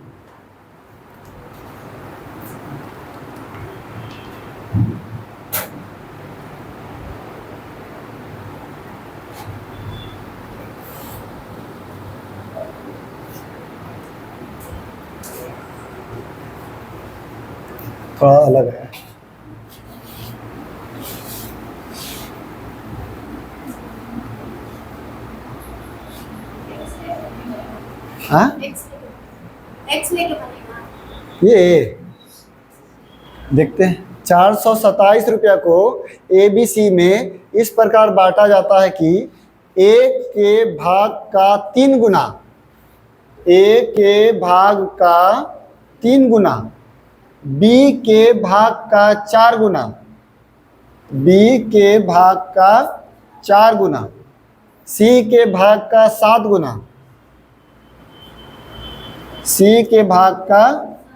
[SPEAKER 1] थोड़ा अलग है। हाँ,
[SPEAKER 2] एक्स लेके बनेगा।
[SPEAKER 1] ये देखते हैं। 427 रुपया को ABC में इस प्रकार बांटा जाता है कि A के भाग का 3 गुना, A के भाग का 3 गुना, B के भाग का 4 गुना, B के भाग का 4 गुना, C के भाग का 7 गुना, C के भाग का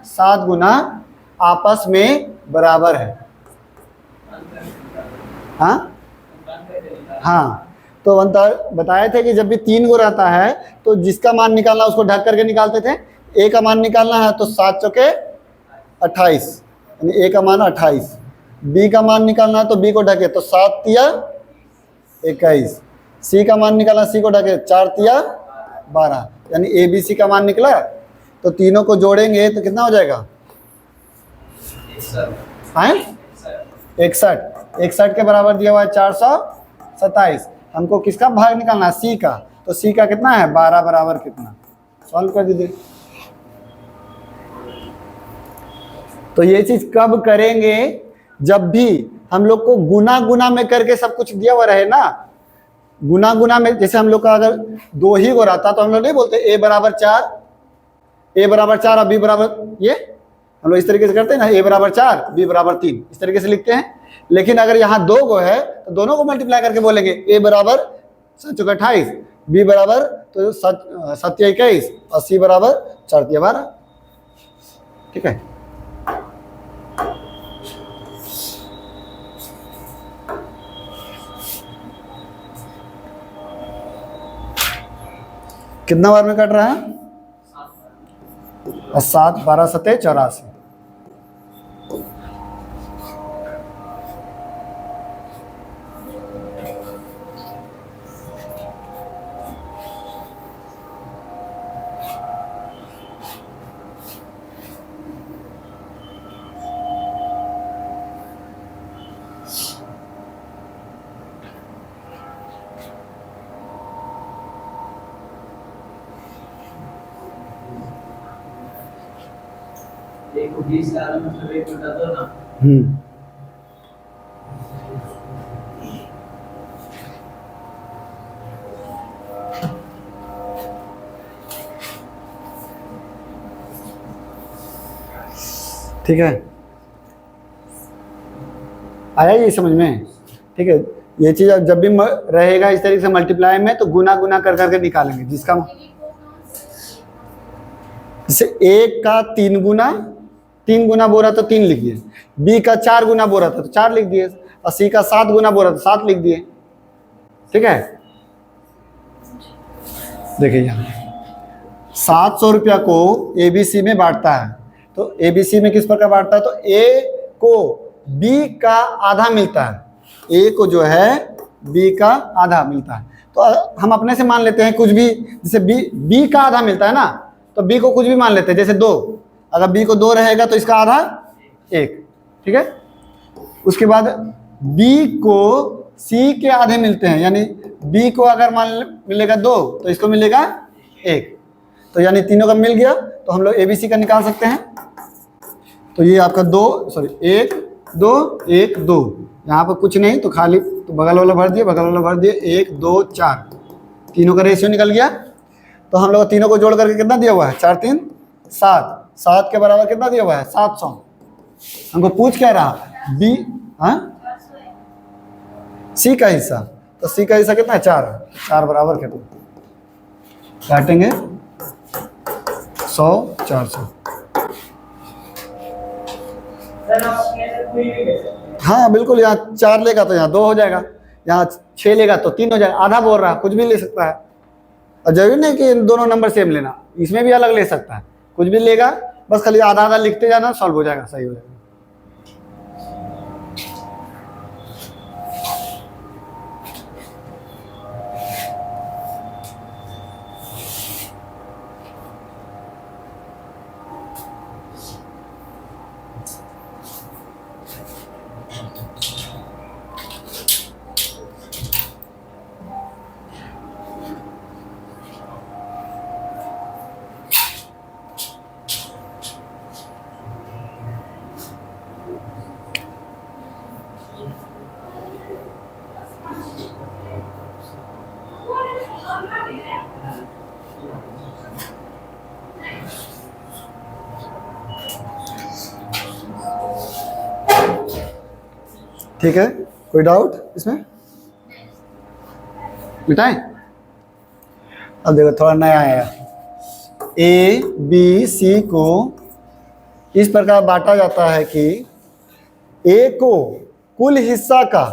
[SPEAKER 1] 7 गुना आपस में बराबर है। हाँ हाँ, तो बताए थे कि जब भी 3 गो रहता है तो जिसका मान निकालना उसको ढक करके निकालते थे। A का मान निकालना है तो 7 चौके 28, यानी A का मान 28। B का मान निकालना है तो B को ढके तो 7 तिया 21। C का मान निकालना, C को ढके 4 तिया 12, यानी ABC का मान निकला। तो तीनों को जोड़ेंगे तो कितना हो जाएगा? 61 के बराबर दिया हुआ है 427। हमको किसका भाग निकालना है? C का। तो C का कितना है? 12 बराबर कितना? सॉल्व कर दीजिए। तो ये चीज कब करेंगे? जब भी हम लोग को गुना गुना में करके सब कुछ दिया हुआ रहे ना, गुना गुना में, जैसे हम लोग का अगर 2 ही को रहता तो हम लोग नहीं बोलते a बराबर 4, और b बराबर, ये हम लोग इस तरीके से करते हैं ना, a बराबर 4, b बराबर 3, इस तरीके से लिखते हैं। लेकिन अगर यहाँ 2 को है तो दोनों को मल्टीप्लाई करके बोलेंगे, a बराबर 7 × 28, b बराबर तो 7 × 21 और c बराबर 4 × 12। ठीक है, कितना बार में कट रहा है? 7, 12, 7, 84।
[SPEAKER 3] एक को 20 का आधा मतलब 1/2 ना।
[SPEAKER 1] ठीक है, आया ये समझ में? ठीक है, ये चीज जब भी रहेगा इस तरीके से मल्टीप्लाई में तो गुना गुना कर करके निकालेंगे, जिसका जैसे 1 का 3 गुना बोल रहा तो 3 लिख दिए, b का 4 गुना बोल रहा था तो 4 लिख दिए, और c का 7 गुना बोल रहा था 7 लिख दिए। ठीक है, देखिए यहाँ 700 रुपया को ABC में बांटता है, तो ABC में किस प्रकार बांटता है, तो A को B का आधा मिलता है, A को जो है B का आधा मिलता है। तो हम अपने से मान लेते हैं कुछ भी, जैसे B का आधा मिलता है ना, तो B को कुछ भी मान लेते हैं, जैसे 2, अगर B को 2 रहेगा तो इसका आधा 1। ठीक है, उसके बाद B को C के आधे मिलते हैं, यानी B को अगर मान मिलेगा 2 तो इसको मिलेगा 1, तो यानी तीनों का मिल गया, तो हम लोग ABC का निकाल सकते हैं। तो ये आपका 1 2 1 2, यहाँ पर कुछ नहीं तो खाली तो बगल वाला भर दिए 1 2 4, तीनों का रेशियो निकल गया। तो हम लोग तीनों को जोड़ करके कितना दिया हुआ है, 4 3 7, 7 के बराबर कितना दिया हुआ है, 700। हमको पूछ क्या रहा, B, हाँ C का हिस्सा, तो C का हिस्सा कितना है, 4 बराबर कितना, काटेंगे 100 400। हाँ बिल्कुल, यहाँ 4 लेगा तो यहाँ 2 हो जाएगा, यहाँ 6 लेगा तो 3 हो जाएगा, आधा बोल रहा है, कुछ भी ले सकता है, और जरूरी नहीं कि दोनों नंबर सेम लेना, इसमें भी अलग ले सकता है, कुछ भी लेगा, बस खाली आधा आधा लिखते जाना, सॉल्व हो जाएगा, सही हो जाएगा। ठीक है, कोई डाउट इसमें? मिटाएं? अब देखो थोड़ा नया आया, A B C को इस प्रकार बांटा जाता है कि A को कुल हिस्सा का,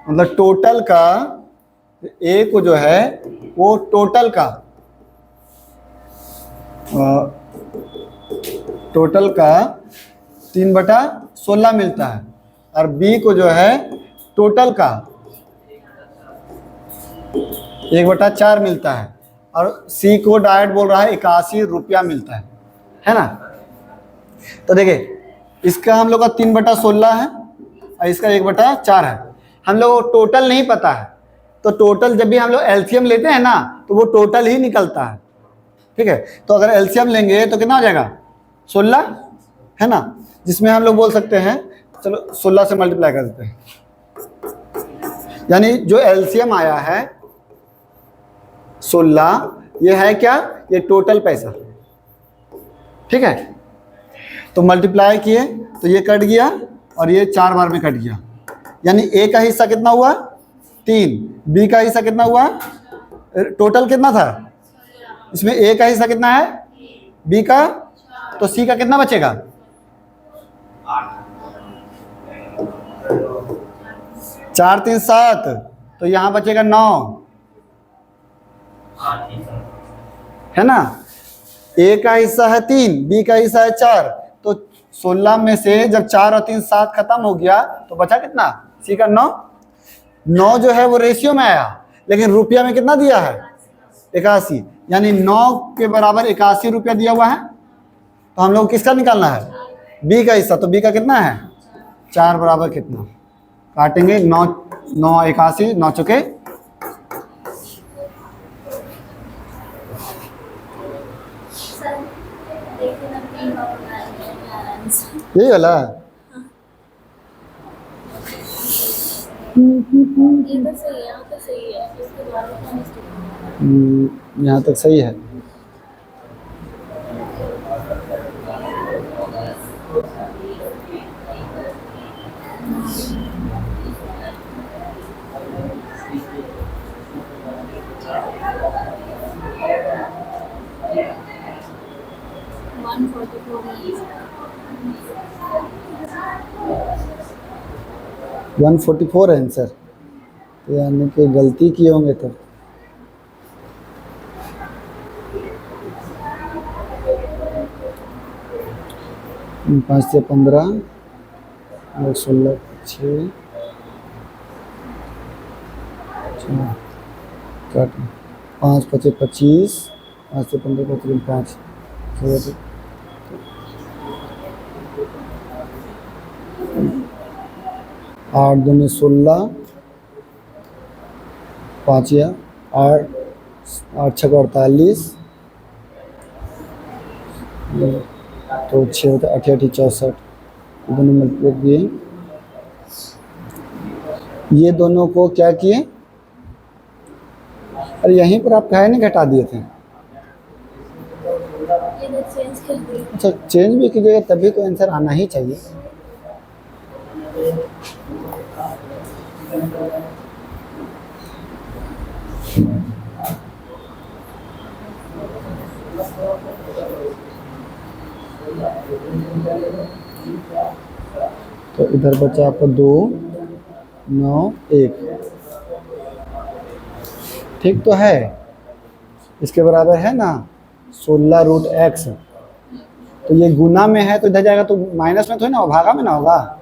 [SPEAKER 1] मतलब टोटल का, A को जो है वो टोटल का 3/16 मिलता है, और B को जो है टोटल का 1/4 मिलता है, और C को डायरेक्ट बोल रहा है 81 रुपया मिलता है ना। तो देखिए इसका हम लोग का 3/16 है और इसका 1/4 है, हम लोग को टोटल नहीं पता है, तो टोटल जब भी हम लोग एलसीएम लेते हैं ना तो वो टोटल ही निकलता है। ठीक है, तो अगर एलसीएम लेंगे तो कितना हो जाएगा, 16 है ना, जिसमें हम लोग बोल सकते हैं चलो 16 से मल्टीप्लाई कर देते हैं, यानी जो एलसीएम आया है 16, ये है क्या, ये टोटल पैसा, ठीक है। तो मल्टीप्लाई किए तो ये कट गया और ये 4 बार में कट गया, यानी ए का हिस्सा कितना हुआ 3, बी का हिस्सा कितना हुआ, टोटल कितना था इसमें, ए का हिस्सा कितना है, बी का, तो सी का कितना बचेगा, 4 3 7, तो यहां बचेगा 9, है ना। ए का हिस्सा है 3, बी का हिस्सा है 4, तो 16 में से जब 4 और 3 7 खत्म हो गया तो बचा कितना, सी का 9। 9 जो है वो रेशियो में आया, लेकिन रुपया में कितना दिया है 81, यानी 9 के बराबर 81 रुपया दिया हुआ है। तो हम लोग किसका निकालना है, बी का हिस्सा, तो बी का कितना है 4 बराबर कितना, काटेंगे 9 9 81, 9 चुके, यही वाला यहाँ तक सही है। वन 144 है आंसर, तो यानी कि गलती किए होंगे तो। पाँच से 15 और 16 6 5 5 25, 5 से 15 5 8 दूनी 16, 5 या 8 8 6 48, तो 6 होता है 88 64, दोनों मल्टीप्लाई किए, ये दोनों को क्या किए, अरे यहीं पर आप काहे नहीं घटा दिए थे, अच्छा चेंज भी कीजिएगा तभी तो आंसर आना ही चाहिए। तो इधर बचा आपका 2 9 1, ठीक तो है, इसके बराबर है ना 16√x, तो ये गुना में है तो इधर जाएगा तो माइनस में थोड़ी ना, भागा में ना होगा,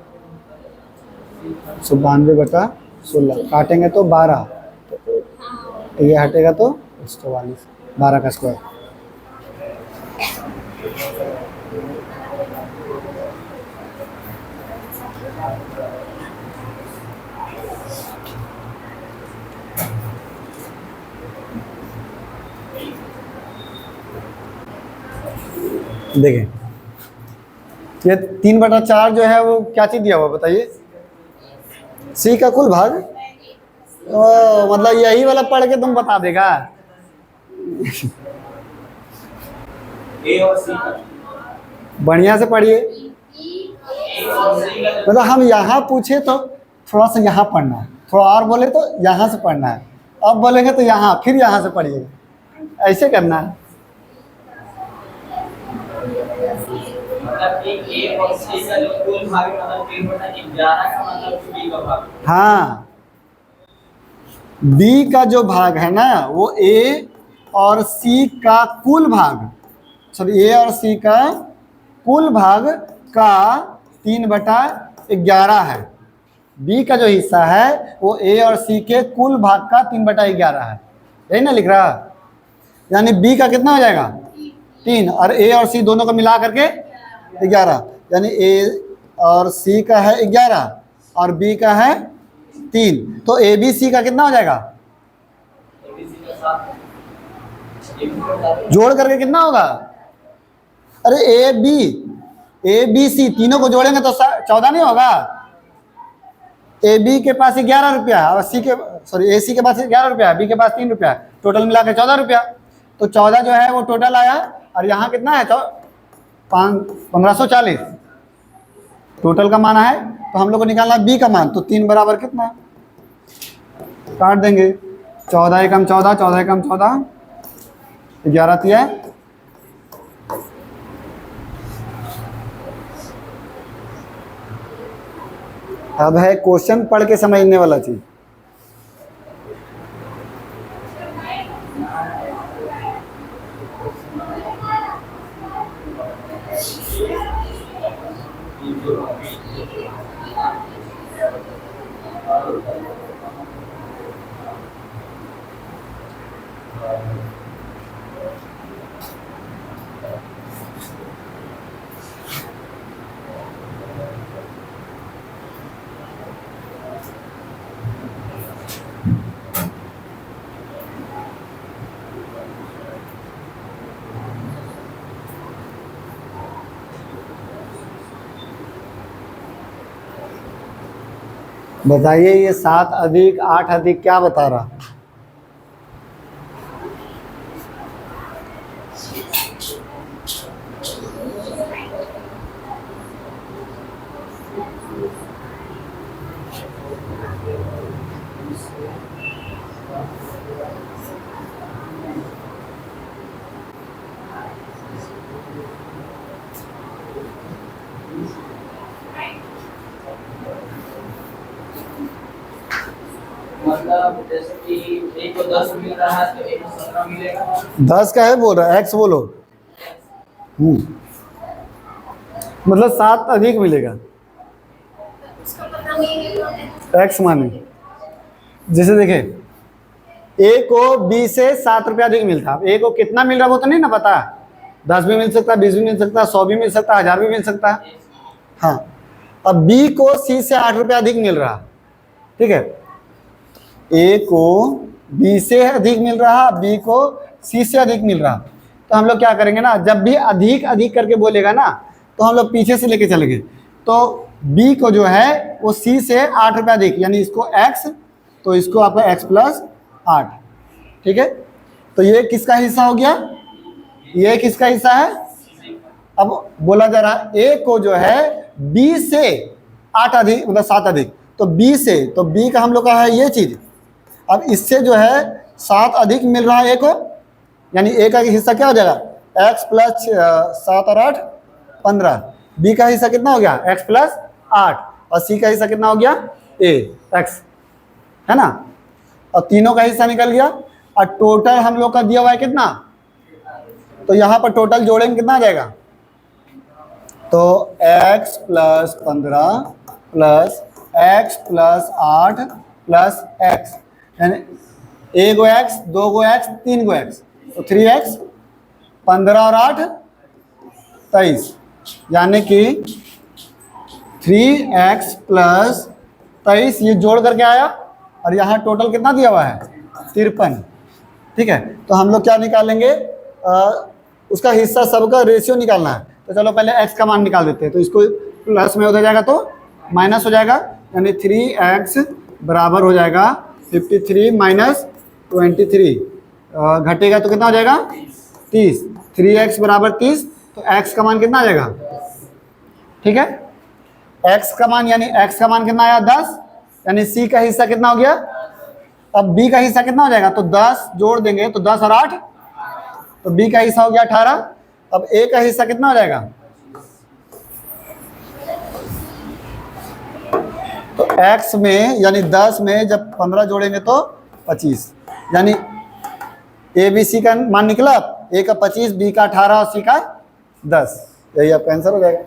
[SPEAKER 1] 92/16, काटेंगे तो 12, तो ये हटेगा तो 144, 12 का स्क्वायर। देखें ये 3/4 जो है वो क्या चीज दिया हुआ बताइए, सी का कुल भाग, मतलब यही वाला पढ़ के तुम बता देगा।
[SPEAKER 3] ए और सी का
[SPEAKER 1] बढ़िया से पढ़िए, मतलब हम यहाँ पूछे तो थोड़ा सा यहाँ पढ़ना है, थोड़ा और बोले तो यहाँ से पढ़ना है, अब बोलेंगे तो यहाँ, फिर यहाँ से पढ़िएगा, ऐसे करना है।
[SPEAKER 3] मतलब ए और सी का जो कुल भाग है, मतलब 3/11 का मतलब बी का भाग,
[SPEAKER 1] हाँ बी का जो भाग है ना वो ए और सी का कुल भाग, सॉरी ए और सी का कुल भाग का 3/11 है, बी का जो हिस्सा है वो ए और सी के कुल भाग का 3/11 है, यही ना लिख रहा, यानी बी का कितना हो जाएगा 3 और ए और सी दोनों को मिला करके 11, यानी ए और सी का है 11 और बी का है 3, तो ए बी सी का कितना हो जाएगा, जोड़ करके कितना होगा, अरे A B A B C तीनों को जोड़ेंगे तो 14 नहीं होगा। ए बी के पास 11 रुपया और सी के ए सी के पास 11 रुपया, बी के पास 3 रुपया, टोटल मिला के 14 रुपया। तो 14 जो है वो टोटल आया और यहाँ कितना है तो 1540 टोटल का मान है। तो हम लोग को निकालना है बी का मान। तो 3 बराबर कितना काट देंगे, 14 एकम 14, 14 एकम 14, 11 तिया। अब है क्वेश्चन पढ़ के समझने वाला चीज। बताइए ये 7 अधिक 8 अधिक क्या बता रहा?
[SPEAKER 3] मतलब जैसे कि एक को 10 मिल रहा है तो एक को 17 मिलेगा।
[SPEAKER 1] 10 का है बोल रहा है, एक्स बोलो। मतलब 7 अधिक मिलेगा,
[SPEAKER 2] उसका पता नहीं है।
[SPEAKER 1] एक्स माने जैसे देखे ए को बी से 7 रुपया अधिक मिलता। ए को कितना मिल रहा वो तो नहीं ना पता, 10 भी मिल सकता, 20 भी मिल सकता, 100 भी मिल सकता, 1000 भी मिल सकता। हाँ, अब बी को सी से 8 रुपया अधिक मिल रहा, ठीक है। ए को बी से अधिक मिल रहा, बी को सी से अधिक मिल रहा। तो हम लोग क्या करेंगे ना, जब भी अधिक अधिक करके बोलेगा ना तो हम लोग पीछे से लेके चलेंगे। तो बी को जो है वो सी से 8 रुपया अधिक, यानी इसको x, तो इसको आपका x प्लस 8, ठीक है। तो ये किसका हिस्सा हो गया, ये किसका हिस्सा है। अब बोला जा रहा है ए को जो है बी से 8 अधिक मतलब 7 अधिक, तो बी से, तो बी का हम लोग का है ये चीज। अब इससे जो है 7 अधिक मिल रहा है ए को, यानी ए का हिस्सा क्या हो जाएगा, x प्लस 7 और 8 15। बी का हिस्सा कितना हो गया, x प्लस 8, और सी का हिस्सा कितना हो गया, ए x, है ना। और तीनों का हिस्सा निकल गया और टोटल हम लोग का दिया हुआ है कितना। तो यहाँ पर टोटल जोड़ेंगे कितना आ जाएगा, तो x plus 15 plus x plus 8 plus x, यानी 1 गो x, 2 गो x, 3 गो x, तो 3x, 15 और 8 23, यानी कि 3x प्लस 23 ये जोड़ करके आया। और यहाँ टोटल कितना दिया हुआ है 53, ठीक है। तो हम लोग क्या निकालेंगे, उसका हिस्सा सबका रेशियो निकालना है। तो चलो पहले x का मान निकाल देते हैं। तो इसको प्लस में हो जाएगा तो माइनस हो जाएगा, यानी 3x बराबर हो जाएगा 53 माइनस 23, घटेगा तो कितना हो जाएगा 30। 3x बराबर 30, तो x का मान कितना आ जाएगा, ठीक है। x का मान यानी x का मान कितना आया 10, यानी c का हिस्सा कितना हो गया। अब b का हिस्सा कितना हो जाएगा, तो 10 जोड़ देंगे तो 10 और 8, तो b का हिस्सा हो गया 18। अब a का हिस्सा कितना हो जाएगा, तो x में यानी 10 में जब 15 जोड़ेंगे तो 25, यानी ए बी सी का मान निकला, ए का 25, बी का 18 और सी का 10। यही आपका आंसर हो जाएगा।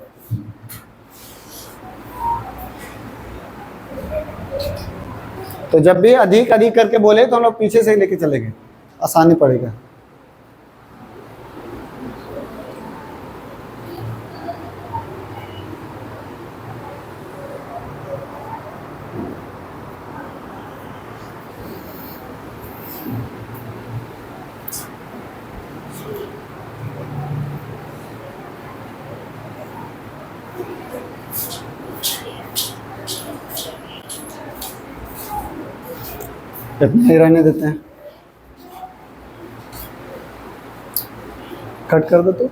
[SPEAKER 1] तो जब भी अधिक अधिक करके बोले तो हम लोग पीछे से लेके चलेंगे, आसानी पड़ेगा। इतना ही रहने देते हैं, कट कर दो तो